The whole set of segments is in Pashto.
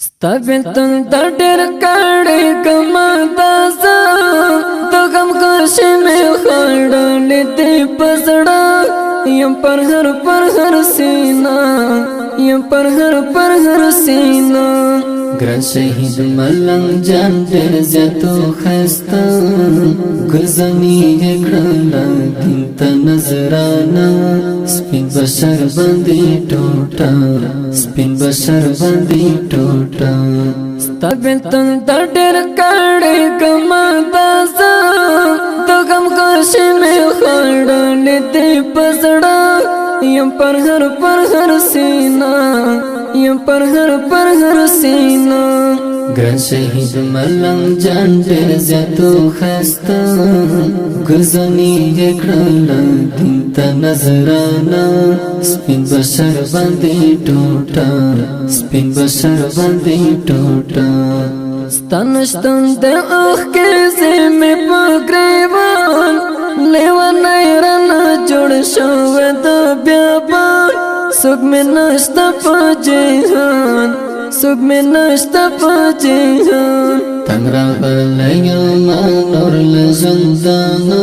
ستبتن دا ډېر کړي کما تاسو د غم کښې مې خړلې دې پسړه یم پر هر سینا یم پر هر سینا ګران شهید ملنګ جان ډېر زیاتو خسته ګرځنی کړه دین ته نظرانه سپین بشر باندې ټوټه سپین بشر باندې ټوټه ستبتن دا ډېر کړي کما تاسو د غم کښې مې خړلې دې پسړه یم پر هر سینا یم پر هر سینا ګران شهید ملنګ جان ډېر زیاتو خسته ګرځنی کړه دین ته نظرانه سپین بشر باندې ټوټه سپین بشر باندې ټوټه ستنشتن د اوخ کې زمې په ګریوان لیوانی رانه جوړ شوی د بیابان څوک مې نشته په جهان څوک مې نشته په جهان تنګ راغلی یمه نور له ژوندانه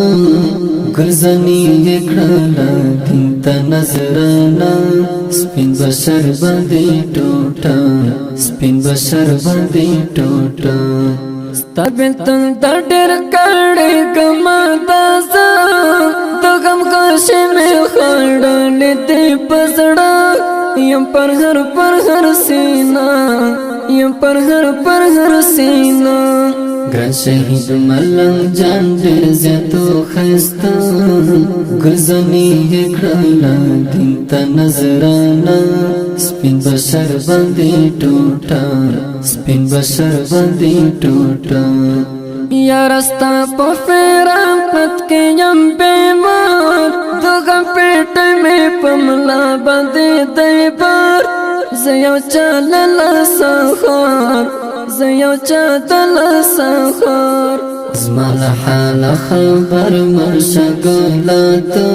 ګرځنی کړه دین ته نظرانه سپین بشر باندې ټوټه سپین بشر باندې ټوټه ستبتن دا ډېر کړي کما تاسو د غم کښې مې خړلې دې پسړه یم پر هر سینا یم پر هر سینا ګران شهید ملنګ جان ډېر زیاتو خسته ګرځنی کړه دین ته نظرانه سپین بشر باندې ټوټه سپین بشر باندې ټوټه یا رستا په فراقت کې یم بیمار د غم پیټه مې په ملا باندې دی بار زه یو چا له لاسه خوار زه یو چا د لاسه خوار زما له حاله خبر مرشه ګله ته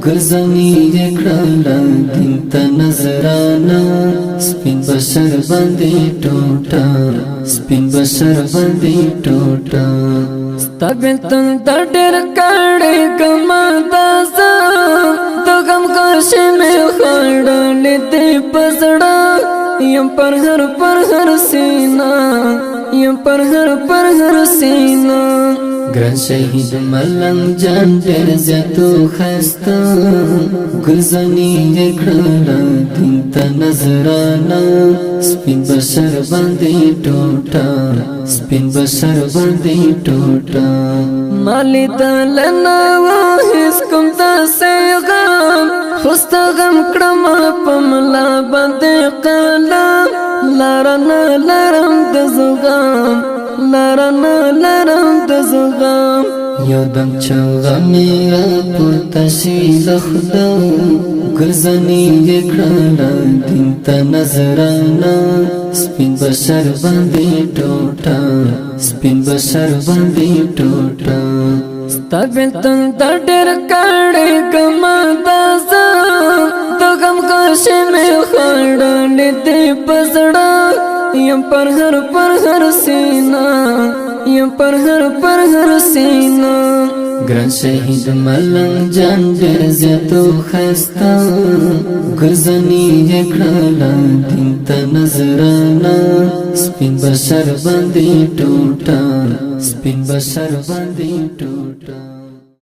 ګرځنی کړه دین ته نظرانه سپین بشر باندې ټوټه سپین بشر باندې ټوټه ستبتن دا ډېر کړي کما تاسو د غم کښې مې خړلې دې پسړه یم پر هر سینا یم پر هر سینا ګران شهید ملنګ جان ډېر زیاتو خسته ګرځنی کړه دین ته نظرانه سپین بشر باندې ټوټه سپین بشر باندې ټوټه مالی دلنا هیڅ کوم داسې غم خوستا غم کړم په ملا باندې قلم لارنه لرم د زغم لارنه لرم د زغم یو دم چغه مې راپورته شي له خده ګرځنی کړه دین ته نظرانه سپین بشر باندې ټوټه سپین بشر باندې ټوټه ستبتن دا ډېر کړي کما تاسو د غم کښې مې خړلې دې پسړه یم پر هر سینا یم پر هر سینا ګران شهید ملنګ جان ډېر زیاتو خسته ګرځنی کړه دین ته نظرانه سپین بشر باندې ټوټه سپین بشر باندې ټوټه